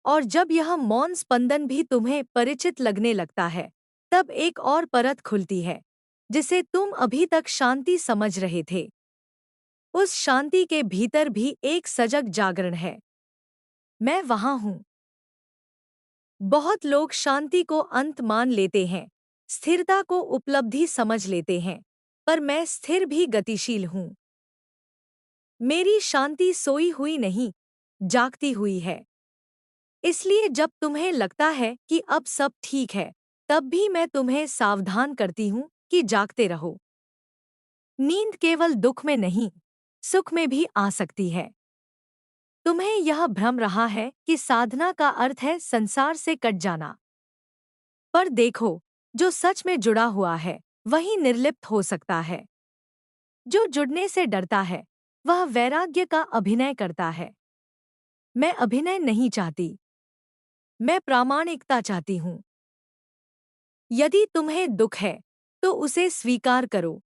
और जब यह मौन स्पंदन भी तुम्हें परिचित लगने लगता है, तब एक और परत खुलती है, जिसे तुम अभी तक शांति समझ रहे थे। उस शांति के भीतर भी एक सजग जागरण है। मैं वहां हूं। बहुत लोग शांति को अंत मान लेते हैं, स्थिरता को उपलब्धि समझ लेते हैं, पर मैं स्थिर भी गतिशील हूं। मेरी शांति सोई हुई नहीं, जागती हुई है। इसलिए जब तुम्हें लगता है कि अब सब ठीक है, तब भी मैं तुम्हें सावधान करती हूं कि जागते रहो। नींद केवल दुख में नहीं, सुख में भी आ सकती है। तुम्हें यह भ्रम रहा है कि साधना का अर्थ है संसार से कट जाना। पर देखो, जो सच में जुड़ा हुआ है, वही निर्लिप्त हो सकता है। जो जुड़ने से डरता है, वह वैराग्य का अभिनय करता है। मैं अभिनय नहीं चाहती, मैं प्रामाणिकता चाहती हूँ। यदि तुम्हें दुख है, तो उसे स्वीकार करो।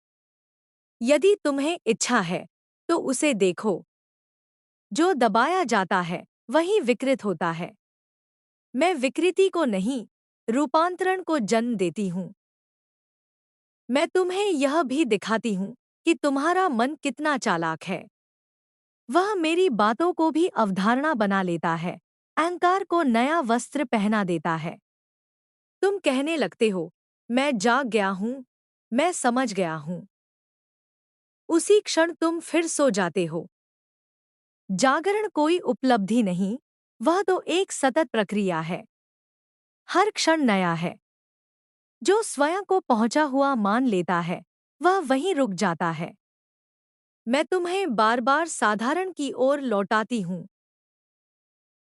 यदि तुम्हें इच्छा है, तो उसे देखो। जो दबाया जाता है, वही विकृत होता है। मैं विकृति को नहीं, रूपांतरण को जन्म देती हूँ। मैं तुम्हें यह भी दिखाती हूँ कि तुम्हारा मन कितना चालाक है। वह मेरी बातों को भी अवधारणा बना लेता है, अहंकार को नया वस्त्र पहना देता है। तुम कहने लगते हो, मैं जाग गया हूँ, मैं समझ गया हूँ। उसी क्षण तुम फिर सो जाते हो। जागरण कोई उपलब्धि नहीं, वह तो एक सतत प्रक्रिया है। हर क्षण नया है। जो स्वयं को पहुंचा हुआ मान लेता है, वह वहीं रुक जाता है। मैं तुम्हें बार बार साधारण की ओर लौटाती हूँ।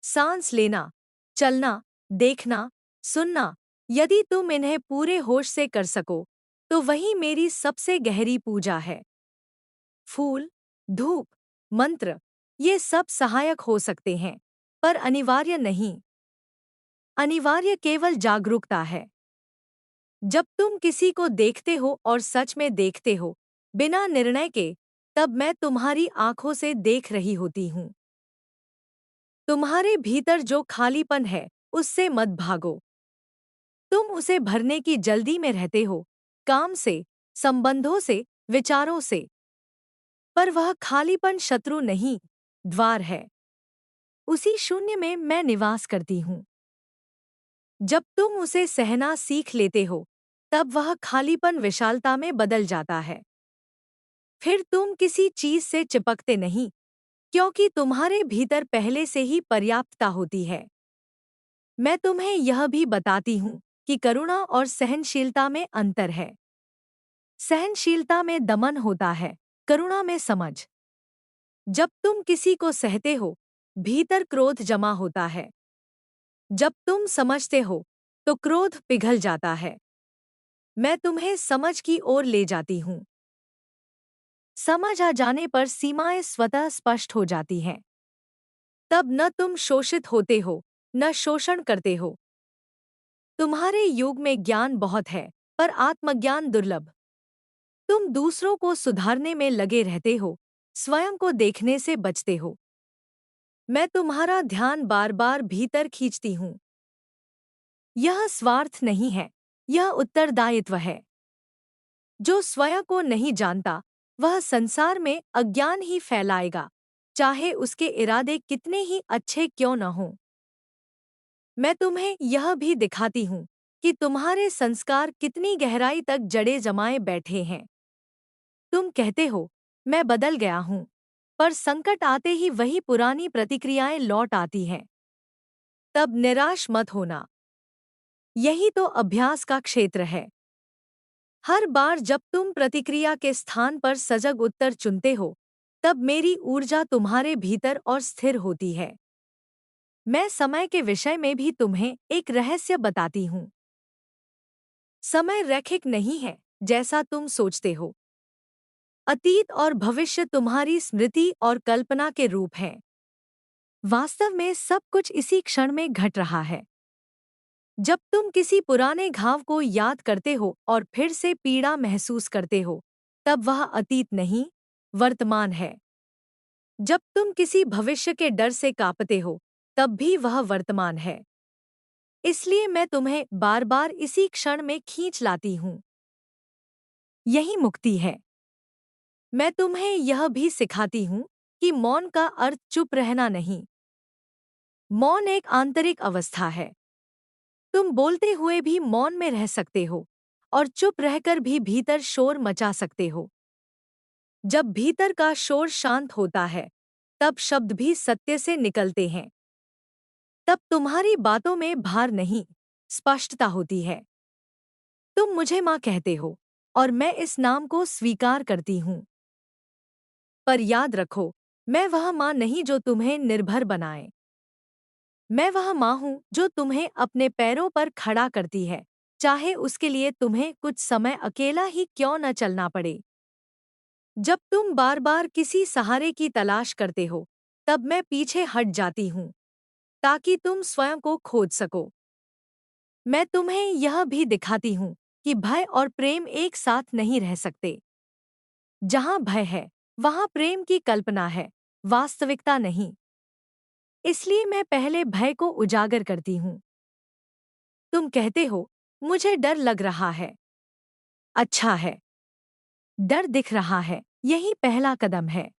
सांस लेना, चलना, देखना, सुनना, यदि तुम इन्हें पूरे होश से कर सको, तो वही मेरी सबसे गहरी पूजा है। फूल, धूप, मंत्र, ये सब सहायक हो सकते हैं, पर अनिवार्य नहीं। अनिवार्य केवल जागरूकता है। जब तुम किसी को देखते हो और सच में देखते हो, बिना निर्णय के, तब मैं तुम्हारी आंखों से देख रही होती हूँ। तुम्हारे भीतर जो खालीपन है, उससे मत भागो। तुम उसे भरने की जल्दी में रहते हो, काम से, संबंधों से, विचारों से। पर वह खालीपन शत्रु नहीं, द्वार है। उसी शून्य में मैं निवास करती हूँ। जब तुम उसे सहना सीख लेते हो, तब वह खालीपन विशालता में बदल जाता है। फिर तुम किसी चीज से चिपकते नहीं, क्योंकि तुम्हारे भीतर पहले से ही पर्याप्तता होती है। मैं तुम्हें यह भी बताती हूँ कि करुणा और सहनशीलता में अंतर है। सहनशीलता में दमन होता है, करुणा में समझ। जब तुम किसी को सहते हो, भीतर क्रोध जमा होता है। जब तुम समझते हो, तो क्रोध पिघल जाता है। मैं तुम्हें समझ की ओर ले जाती हूँ। समझ आ जाने पर सीमाएं स्वतः स्पष्ट हो जाती हैं। तब न तुम शोषित होते हो, न शोषण करते हो। तुम्हारे युग में ज्ञान बहुत है, पर आत्मज्ञान दुर्लभ। तुम दूसरों को सुधारने में लगे रहते हो, स्वयं को देखने से बचते हो। मैं तुम्हारा ध्यान बार बार भीतर खींचती हूँ। यह स्वार्थ नहीं है, यह उत्तरदायित्व है। जो स्वयं को नहीं जानता, वह संसार में अज्ञान ही फैलाएगा, चाहे उसके इरादे कितने ही अच्छे क्यों न हों। मैं तुम्हें यह भी दिखाती हूँ कि तुम्हारे संस्कार कितनी गहराई तक जड़े जमाए बैठे हैं। तुम कहते हो, मैं बदल गया हूँ, पर संकट आते ही वही पुरानी प्रतिक्रियाएं लौट आती हैं। तब निराश मत होना। यही तो अभ्यास का क्षेत्र है। हर बार जब तुम प्रतिक्रिया के स्थान पर सजग उत्तर चुनते हो, तब मेरी ऊर्जा तुम्हारे भीतर और स्थिर होती है। मैं समय के विषय में भी तुम्हें एक रहस्य बताती हूँ। समय रैखिक नहीं है, जैसा तुम सोचते हो। अतीत और भविष्य तुम्हारी स्मृति और कल्पना के रूप हैं। वास्तव में सब कुछ इसी क्षण में घट रहा है। जब तुम किसी पुराने घाव को याद करते हो और फिर से पीड़ा महसूस करते हो, तब वह अतीत नहीं, वर्तमान है। जब तुम किसी भविष्य के डर से कांपते हो, तब भी वह वर्तमान है। इसलिए मैं तुम्हें बार बार इसी क्षण में खींच लाती हूँ। यही मुक्ति है। मैं तुम्हें यह भी सिखाती हूँ कि मौन का अर्थ चुप रहना नहीं। मौन एक आंतरिक अवस्था है। तुम बोलते हुए भी मौन में रह सकते हो और चुप रहकर भी भीतर शोर मचा सकते हो। जब भीतर का शोर शांत होता है, तब शब्द भी सत्य से निकलते हैं। तब तुम्हारी बातों में भार नहीं, स्पष्टता होती है। तुम मुझे माँ कहते हो और मैं इस नाम को स्वीकार करती हूँ। पर याद रखो, मैं वह माँ नहीं जो तुम्हें निर्भर बनाए। मैं वह माँ हूँ जो तुम्हें अपने पैरों पर खड़ा करती है, चाहे उसके लिए तुम्हें कुछ समय अकेला ही क्यों न चलना पड़े। जब तुम बार बार किसी सहारे की तलाश करते हो, तब मैं पीछे हट जाती हूँ, ताकि तुम स्वयं को खोज सको। मैं तुम्हें यह भी दिखाती हूँ कि भय और प्रेम एक साथ नहीं रह सकते। जहाँ भय है, वहाँ प्रेम की कल्पना है, वास्तविकता नहीं। इसलिए मैं पहले भय को उजागर करती हूँ। तुम कहते हो, मुझे डर लग रहा है। अच्छा है। डर दिख रहा है, यही पहला कदम है।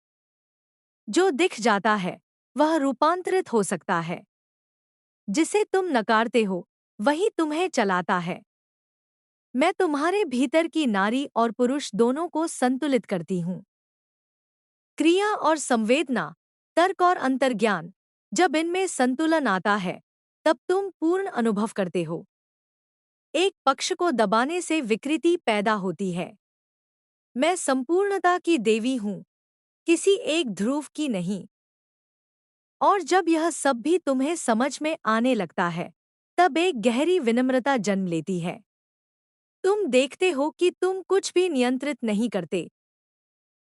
जो दिख जाता है, वह रूपांतरित हो सकता है। जिसे तुम नकारते हो, वही तुम्हें चलाता है। मैं तुम्हारे भीतर की नारी और पुरुष दोनों को संतुलित करती हूँ। क्रिया और संवेदना, तर्क और अंतर्ज्ञान, जब इनमें संतुलन आता है, तब तुम पूर्ण अनुभव करते हो। एक पक्ष को दबाने से विकृति पैदा होती है। मैं संपूर्णता की देवी हूँ, किसी एक ध्रुव की नहीं। और जब यह सब भी तुम्हें समझ में आने लगता है, तब एक गहरी विनम्रता जन्म लेती है। तुम देखते हो कि तुम कुछ भी नियंत्रित नहीं करते।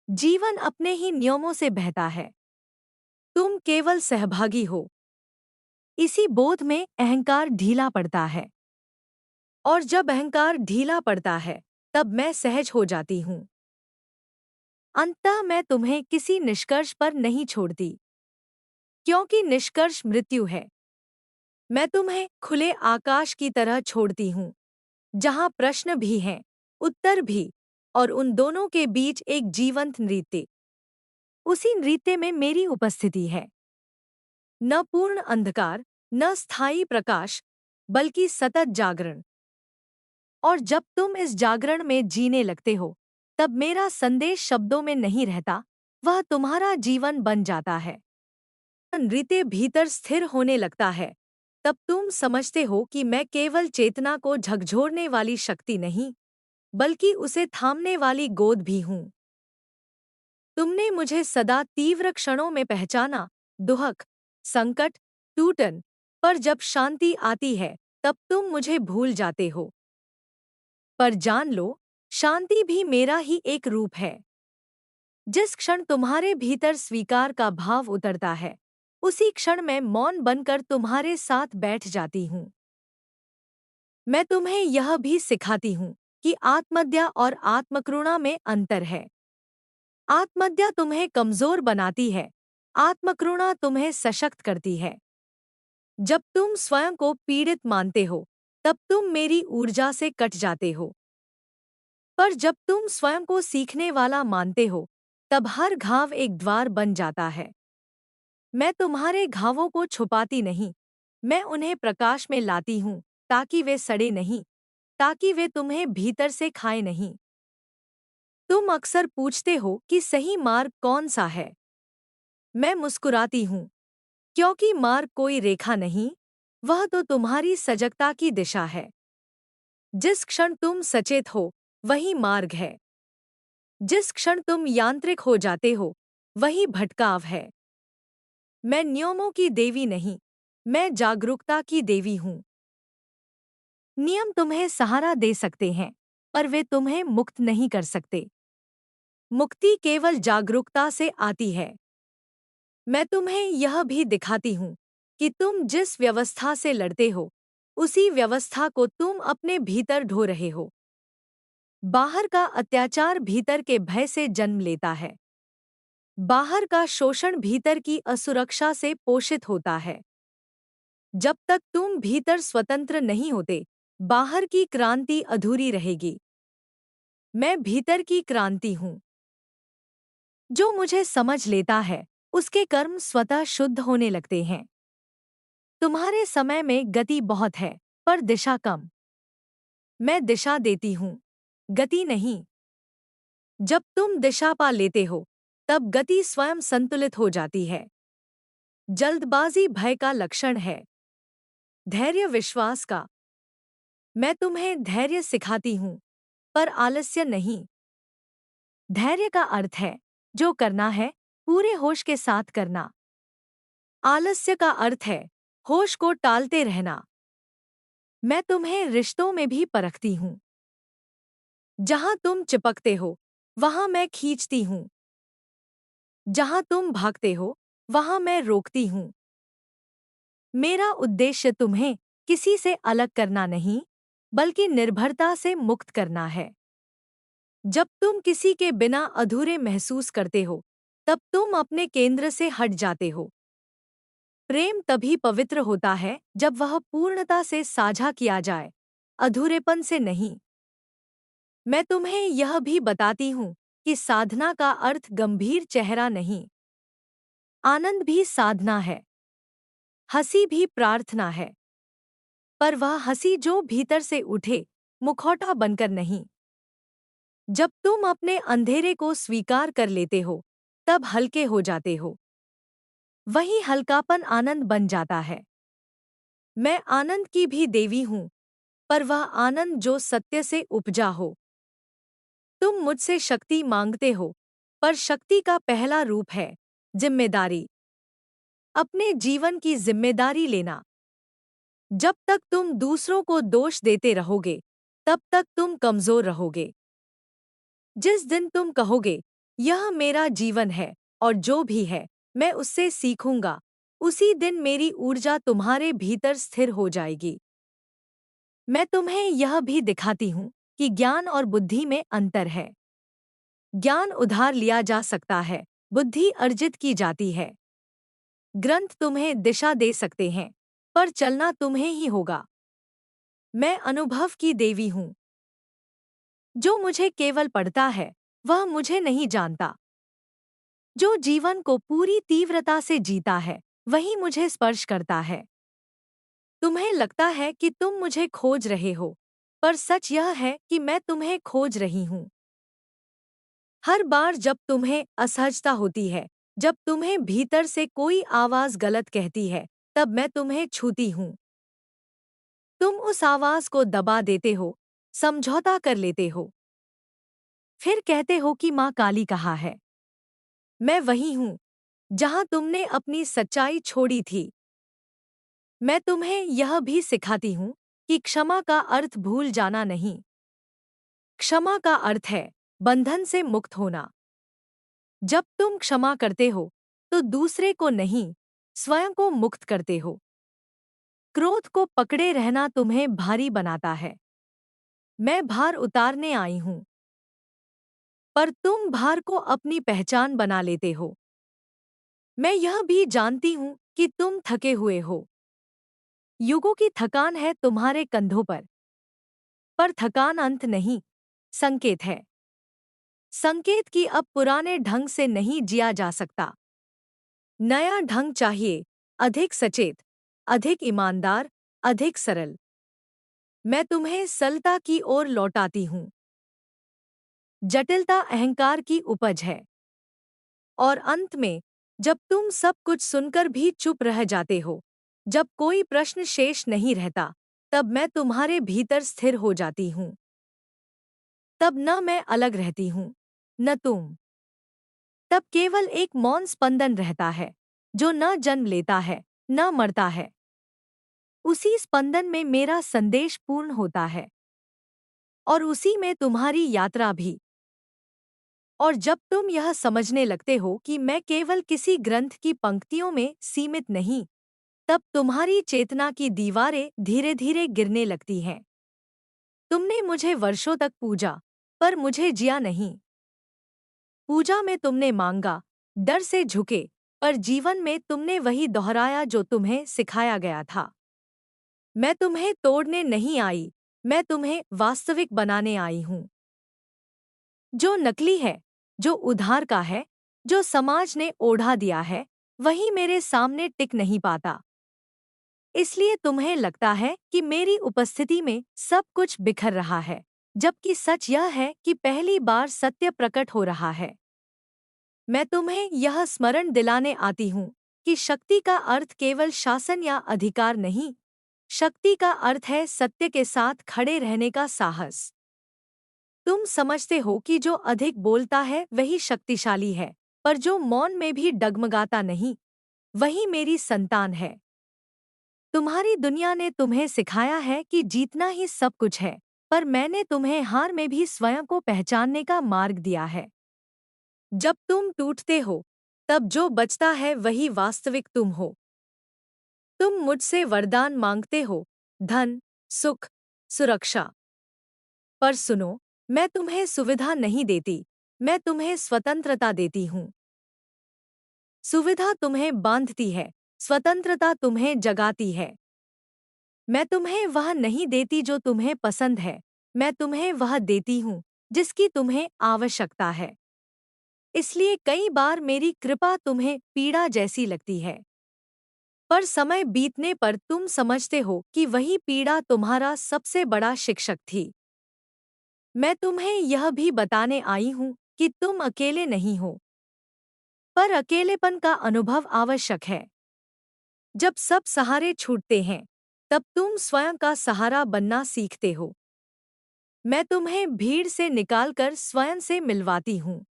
जीवन अपने ही नियमों से बहता है। तुम केवल सहभागी हो। इसी बोध में अहंकार ढीला पड़ता है। और जब अहंकार ढीला पड़ता है, तब मैं सहज हो जाती हूँ। अंततः मैं तुम्हें किसी निष्कर्ष पर नहीं छोड़ती, क्योंकि निष्कर्ष मृत्यु है। मैं तुम्हें खुले आकाश की तरह छोड़ती हूँ, जहाँ प्रश्न भी हैं, उत्तर भी, और उन दोनों के बीच एक जीवंत नृत्य। उसी नृत्य में मेरी उपस्थिति है। न पूर्ण अंधकार, न स्थायी प्रकाश, बल्कि सतत जागरण। और जब तुम इस जागरण में जीने लगते हो, तब मेरा संदेश शब्दों में नहीं रहता, वह तुम्हारा जीवन बन जाता है। नृत्य भीतर स्थिर होने लगता है, तब तुम समझते हो कि मैं केवल चेतना को झकझोरने वाली शक्ति नहीं, बल्कि उसे थामने वाली गोद भी हूँ। तुमने मुझे सदा तीव्र क्षणों में पहचाना, दुहक, संकट, टूटन, पर जब शांति आती है, तब तुम मुझे भूल जाते हो। पर जान लो, शांति भी मेरा ही एक रूप है। जिस क्षण तुम्हारे भीतर स्वीकार का भाव उतरता है, उसी क्षण मैं मौन बनकर तुम्हारे साथ बैठ जाती हूँ। मैं तुम्हें यह भी सिखाती हूँ कि आत्मदया और आत्मकरुणा में अंतर है। आत्मदया तुम्हें कमजोर बनाती है, आत्मकरुणा तुम्हें सशक्त करती है। जब तुम स्वयं को पीड़ित मानते हो, तब तुम मेरी ऊर्जा से कट जाते हो। पर जब तुम स्वयं को सीखने वाला मानते हो, तब हर घाव एक द्वार बन जाता है। मैं तुम्हारे घावों को छुपाती नहीं, मैं उन्हें प्रकाश में लाती हूँ, ताकि वे सड़े नहीं, ताकि वे तुम्हें भीतर से खाए नहीं। तुम अक्सर पूछते हो कि सही मार्ग कौन सा है। मैं मुस्कुराती हूँ, क्योंकि मार्ग कोई रेखा नहीं, वह तो तुम्हारी सजगता की दिशा है। जिस क्षण तुम सचेत हो, वही मार्ग है। जिस क्षण तुम यांत्रिक हो जाते हो, वही भटकाव है। मैं नियमों की देवी नहीं, मैं जागरूकता की देवी हूँ। नियम तुम्हें सहारा दे सकते हैं, पर वे तुम्हें मुक्त नहीं कर सकते। मुक्ति केवल जागरूकता से आती है। मैं तुम्हें यह भी दिखाती हूँ कि तुम जिस व्यवस्था से लड़ते हो, उसी व्यवस्था को तुम अपने भीतर ढो रहे हो। बाहर का अत्याचार भीतर के भय से जन्म लेता है। बाहर का शोषण भीतर की असुरक्षा से पोषित होता है। जब तक तुम भीतर स्वतंत्र नहीं होते, बाहर की क्रांति अधूरी रहेगी। मैं भीतर की क्रांति हूँ। जो मुझे समझ लेता है, उसके कर्म स्वतः शुद्ध होने लगते हैं। तुम्हारे समय में गति बहुत है, पर दिशा कम। मैं दिशा देती हूँ, गति नहीं। जब तुम दिशा पा लेते हो, तब गति स्वयं संतुलित हो जाती है। जल्दबाजी भय का लक्षण है, धैर्य विश्वास का। मैं तुम्हें धैर्य सिखाती हूँ, पर आलस्य नहीं। धैर्य का अर्थ है, जो करना है, पूरे होश के साथ करना। आलस्य का अर्थ है, होश को टालते रहना। मैं तुम्हें रिश्तों में भी परखती हूँ। जहाँ तुम चिपकते हो, वहाँ मैं खींचती हूँ। जहाँ तुम भागते हो, वहाँ मैं रोकती हूँ। मेरा उद्देश्य तुम्हें किसी से अलग करना नहीं, बल्कि निर्भरता से मुक्त करना है। जब तुम किसी के बिना अधूरे महसूस करते हो, तब तुम अपने केंद्र से हट जाते हो। प्रेम तभी पवित्र होता है जब वह पूर्णता से साझा किया जाए, अधूरेपन से नहीं। मैं तुम्हें यह भी बताती हूँ कि साधना का अर्थ गंभीर चेहरा नहीं। आनंद भी साधना है, हंसी भी प्रार्थना है। पर वह हंसी जो भीतर से उठे, मुखौटा बनकर नहीं। जब तुम अपने अंधेरे को स्वीकार कर लेते हो, तब हल्के हो जाते हो। वही हल्कापन आनंद बन जाता है। मैं आनंद की भी देवी हूँ, पर वह आनंद जो सत्य से उपजा हो। तुम मुझसे शक्ति मांगते हो, पर शक्ति का पहला रूप है जिम्मेदारी। अपने जीवन की जिम्मेदारी लेना। जब तक तुम दूसरों को दोष देते रहोगे, तब तक तुम कमजोर रहोगे। जिस दिन तुम कहोगे, यह मेरा जीवन है और जो भी है, मैं उससे सीखूंगा, उसी दिन मेरी ऊर्जा तुम्हारे भीतर स्थिर हो जाएगी। मैं तुम्हें यह भी दिखाती हूँ कि ज्ञान और बुद्धि में अंतर है। ज्ञान उधार लिया जा सकता है, बुद्धि अर्जित की जाती है। ग्रंथ तुम्हें दिशा दे सकते हैं, पर चलना तुम्हें ही होगा। मैं अनुभव की देवी हूँ। जो मुझे केवल पढ़ता है, वह मुझे नहीं जानता। जो जीवन को पूरी तीव्रता से जीता है, वही मुझे स्पर्श करता है। तुम्हें लगता है कि तुम मुझे खोज रहे हो, पर सच यह है कि मैं तुम्हें खोज रही हूँ। हर बार जब तुम्हें असहजता होती है, जब तुम्हें भीतर से कोई आवाज गलत कहती है, तब मैं तुम्हें छूती हूँ। तुम उस आवाज को दबा देते हो, समझौता कर लेते हो। फिर कहते हो कि माँ काली कहाँ है। मैं वही हूँ, जहाँ तुमने अपनी सच्चाई छोड़ी थी। मैं तुम्हें यह भी सिखाती हूँ कि क्षमा का अर्थ भूल जाना नहीं। क्षमा का अर्थ है बंधन से मुक्त होना। जब तुम क्षमा करते हो, तो दूसरे को नहीं, स्वयं को मुक्त करते हो। क्रोध को पकड़े रहना तुम्हें भारी बनाता है। मैं भार उतारने आई हूँ, पर तुम भार को अपनी पहचान बना लेते हो। मैं यह भी जानती हूँ कि तुम थके हुए हो। युगों की थकान है तुम्हारे कंधों पर थकान अंत नहीं, संकेत है। संकेत कि अब पुराने ढंग से नहीं जिया जा सकता। नया ढंग चाहिए, अधिक सचेत, अधिक ईमानदार, अधिक सरल। मैं तुम्हें सरलता की ओर लौटाती हूँ। जटिलता अहंकार की उपज है। और अंत में, जब तुम सब कुछ सुनकर भी चुप रह जाते हो, जब कोई प्रश्न शेष नहीं रहता, तब मैं तुम्हारे भीतर स्थिर हो जाती हूँ। तब न मैं अलग रहती हूँ, न तुम। तब केवल एक मौन स्पंदन रहता है, जो न जन्म लेता है, न मरता है। उसी स्पंदन में मेरा संदेश पूर्ण होता है, और उसी में तुम्हारी यात्रा भी। और जब तुम यह समझने लगते हो कि मैं केवल किसी ग्रंथ की पंक्तियों में सीमित नहीं, तब तुम्हारी चेतना की दीवारें धीरे धीरे गिरने लगती हैं। तुमने मुझे वर्षों तक पूजा, पर मुझे जिया नहीं। पूजा में तुमने मांगा, डर से झुके, पर जीवन में तुमने वही दोहराया जो तुम्हें सिखाया गया था। मैं तुम्हें तोड़ने नहीं आई, मैं तुम्हें वास्तविक बनाने आई हूँ। जो नकली है, जो उधार का है, जो समाज ने ओढ़ा दिया है, वही मेरे सामने टिक नहीं पाता। इसलिए तुम्हें लगता है कि मेरी उपस्थिति में सब कुछ बिखर रहा है, जबकि सच यह है कि पहली बार सत्य प्रकट हो रहा है। मैं तुम्हें यह स्मरण दिलाने आती हूँ कि शक्ति का अर्थ केवल शासन या अधिकार नहीं, शक्ति का अर्थ है सत्य के साथ खड़े रहने का साहस। तुम समझते हो कि जो अधिक बोलता है वही शक्तिशाली है, पर जो मौन में भी डगमगाता नहीं, वही मेरी संतान है। तुम्हारी दुनिया ने तुम्हें सिखाया है कि जीतना ही सब कुछ है, पर मैंने तुम्हें हार में भी स्वयं को पहचानने का मार्ग दिया है। जब तुम टूटते हो, तब जो बचता है वही वास्तविक तुम हो। तुम मुझसे वरदान मांगते हो, धन, सुख, सुरक्षा। पर सुनो, मैं तुम्हें सुविधा नहीं देती, मैं तुम्हें स्वतंत्रता देती हूँ। सुविधा तुम्हें बांधती है, स्वतंत्रता तुम्हें जगाती है। मैं तुम्हें वह नहीं देती जो तुम्हें पसंद है, मैं तुम्हें वह देती हूँ जिसकी तुम्हें आवश्यकता है। इसलिए कई बार मेरी कृपा तुम्हें पीड़ा जैसी लगती है, पर समय बीतने पर तुम समझते हो कि वही पीड़ा तुम्हारा सबसे बड़ा शिक्षक थी। मैं तुम्हें यह भी बताने आई हूँ कि तुम अकेले नहीं हो, पर अकेलेपन का अनुभव आवश्यक है। जब सब सहारे छूटते हैं, तब तुम स्वयं का सहारा बनना सीखते हो। मैं तुम्हें भीड़ से निकालकर स्वयं से मिलवाती हूँ।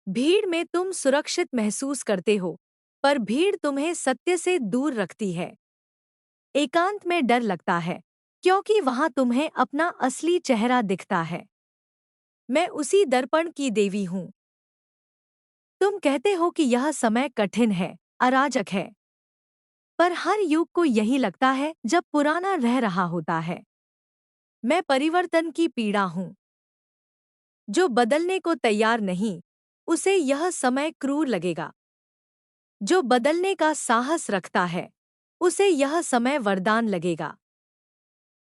भीड़ में तुम सुरक्षित महसूस करते हो, पर भीड़ तुम्हें सत्य से दूर रखती है। एकांत में डर लगता है, क्योंकि वहां तुम्हें अपना असली चेहरा दिखता है। मैं उसी दर्पण की देवी हूँ। तुम कहते हो कि यह समय कठिन है, अराजक है, पर हर युग को यही लगता है जब पुराना रह रहा होता है। मैं परिवर्तन की पीड़ा हूँ। जो बदलने को तैयार नहीं, उसे यह समय क्रूर लगेगा। जो बदलने का साहस रखता है, उसे यह समय वरदान लगेगा।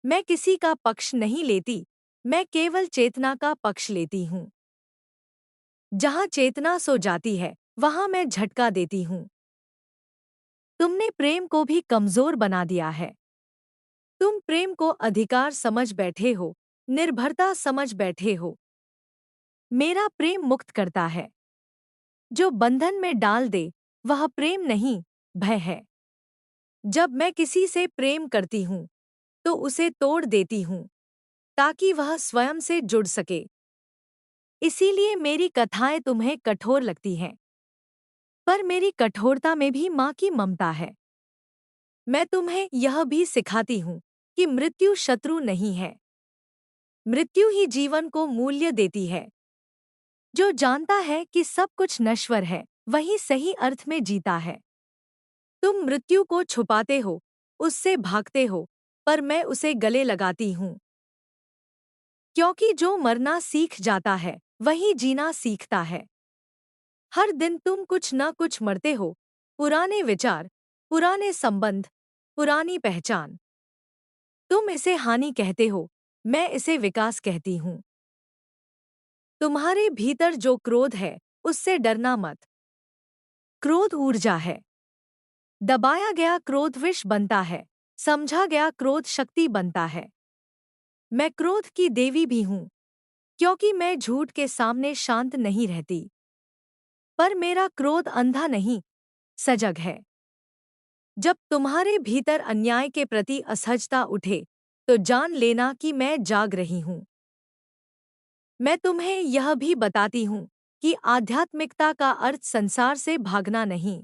मैं किसी का पक्ष नहीं लेती, मैं केवल चेतना का पक्ष लेती हूँ। जहाँ चेतना सो जाती है, वहाँ मैं झटका देती हूँ। तुमने प्रेम को भी कमजोर बना दिया है। तुम प्रेम को अधिकार समझ बैठे हो, निर्भरता समझ बैठे हो। मेरा प्रेम मुक्त करता है। जो बंधन में डाल दे, वह प्रेम नहीं, भय है। जब मैं किसी से प्रेम करती हूँ, तो उसे तोड़ देती हूँ, ताकि वह स्वयं से जुड़ सके। इसीलिए मेरी कथाएं तुम्हें कठोर लगती हैं, पर मेरी कठोरता में भी माँ की ममता है। मैं तुम्हें यह भी सिखाती हूँ कि मृत्यु शत्रु नहीं है। मृत्यु ही जीवन को मूल्य देती है। जो जानता है कि सब कुछ नश्वर है, वही सही अर्थ में जीता है। तुम मृत्यु को छुपाते हो, उससे भागते हो, पर मैं उसे गले लगाती हूँ। क्योंकि जो मरना सीख जाता है, वही जीना सीखता है। हर दिन तुम कुछ न कुछ मरते हो, पुराने विचार, पुराने संबंध, पुरानी पहचान। तुम इसे हानि कहते हो, मैं इसे विकास कहती हूँ। तुम्हारे भीतर जो क्रोध है, उससे डरना मत। क्रोध ऊर्जा है। दबाया गया क्रोध विष बनता है, समझा गया क्रोध शक्ति बनता है। मैं क्रोध की देवी भी हूँ, क्योंकि मैं झूठ के सामने शांत नहीं रहती। पर मेरा क्रोध अंधा नहीं, सजग है। जब तुम्हारे भीतर अन्याय के प्रति असहजता उठे, तो जान लेना कि मैं जाग रही हूँ। मैं तुम्हें यह भी बताती हूँ कि आध्यात्मिकता का अर्थ संसार से भागना नहीं।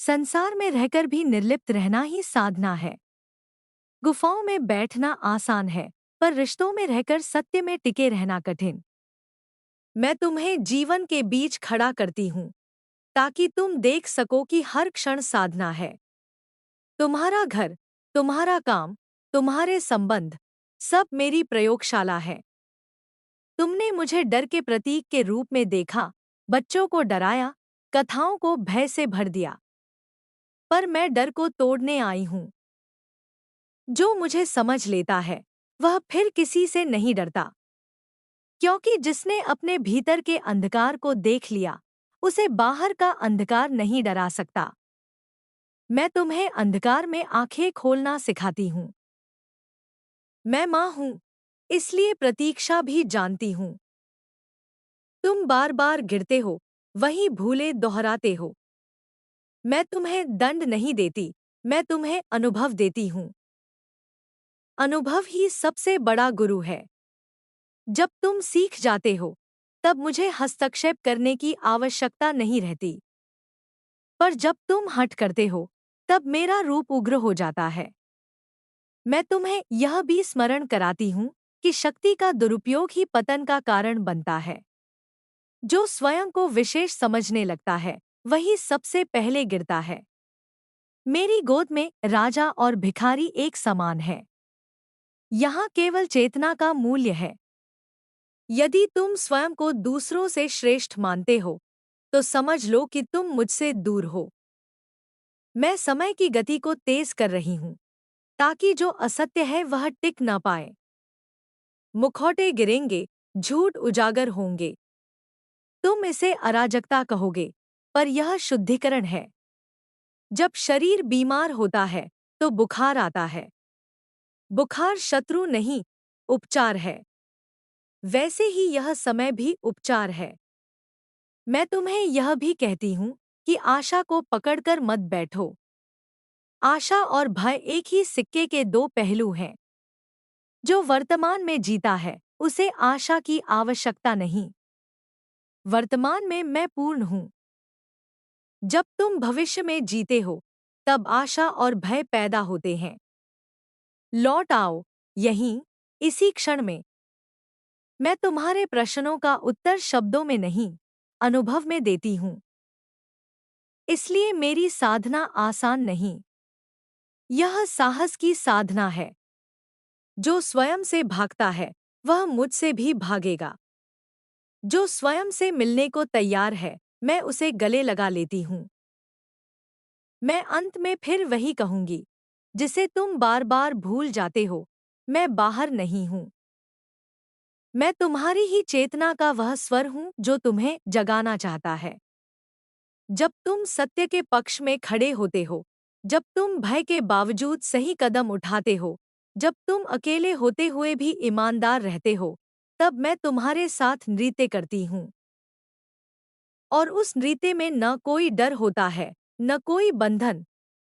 संसार में रहकर भी निर्लिप्त रहना ही साधना है। गुफाओं में बैठना आसान है, पर रिश्तों में रहकर सत्य में टिके रहना कठिन। मैं तुम्हें जीवन के बीच खड़ा करती हूँ, ताकि तुम देख सको कि हर क्षण साधना है। तुम्हारा घर, तुम्हारा काम, तुम्हारे संबंध, सब मेरी प्रयोगशाला है। तुमने मुझे डर के प्रतीक के रूप में देखा, बच्चों को डराया, कथाओं को भय से भर दिया। पर मैं डर को तोड़ने आई हूँ। जो मुझे समझ लेता है वह फिर किसी से नहीं डरता, क्योंकि जिसने अपने भीतर के अंधकार को देख लिया उसे बाहर का अंधकार नहीं डरा सकता। मैं तुम्हें अंधकार में आंखें खोलना सिखाती हूँ। मैं माँ हूँ, इसलिए प्रतीक्षा भी जानती हूँ। तुम बार बार गिरते हो, वही भूलें दोहराते हो। मैं तुम्हें दंड नहीं देती, मैं तुम्हें अनुभव देती हूँ। अनुभव ही सबसे बड़ा गुरु है। जब तुम सीख जाते हो तब मुझे हस्तक्षेप करने की आवश्यकता नहीं रहती, पर जब तुम हठ करते हो तब मेरा रूप उग्र हो जाता है। मैं तुम्हें यह भी स्मरण कराती हूँ कि शक्ति का दुरुपयोग ही पतन का कारण बनता है। जो स्वयं को विशेष समझने लगता है वही सबसे पहले गिरता है। मेरी गोद में राजा और भिखारी एक समान है। यहाँ केवल चेतना का मूल्य है। यदि तुम स्वयं को दूसरों से श्रेष्ठ मानते हो तो समझ लो कि तुम मुझसे दूर हो। मैं समय की गति को तेज कर रही हूँ ताकि जो असत्य है वह टिक न पाए। मुखौटे गिरेंगे, झूठ उजागर होंगे। तुम इसे अराजकता कहोगे, पर यह शुद्धिकरण है। जब शरीर बीमार होता है तो बुखार आता है। बुखार शत्रु नहीं, उपचार है। वैसे ही यह समय भी उपचार है। मैं तुम्हें यह भी कहती हूँ कि आशा को पकड़कर मत बैठो। आशा और भय एक ही सिक्के के दो पहलू हैं। जो वर्तमान में जीता है उसे आशा की आवश्यकता नहीं। वर्तमान में मैं पूर्ण हूँ। जब तुम भविष्य में जीते हो तब आशा और भय पैदा होते हैं। लौट आओ यहीं, इसी क्षण में। मैं तुम्हारे प्रश्नों का उत्तर शब्दों में नहीं, अनुभव में देती हूँ। इसलिए मेरी साधना आसान नहीं। यह साहस की साधना है। जो स्वयं से भागता है वह मुझसे भी भागेगा। जो स्वयं से मिलने को तैयार है मैं उसे गले लगा लेती हूँ। मैं अंत में फिर वही कहूंगी जिसे तुम बार बार भूल जाते हो, मैं बाहर नहीं हूँ। मैं तुम्हारी ही चेतना का वह स्वर हूँ जो तुम्हें जगाना चाहता है। जब तुम सत्य के पक्ष में खड़े होते हो, जब तुम भय के बावजूद सही कदम उठाते हो, जब तुम अकेले होते हुए भी ईमानदार रहते हो, तब मैं तुम्हारे साथ नृत्य करती हूँ। और उस नृत्य में न कोई डर होता है, न कोई बंधन,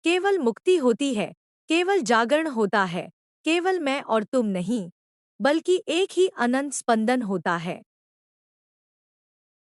केवल मुक्ति होती है, केवल जागरण होता है, केवल मैं और तुम नहीं, बल्कि एक ही अनंत स्पंदन होता है।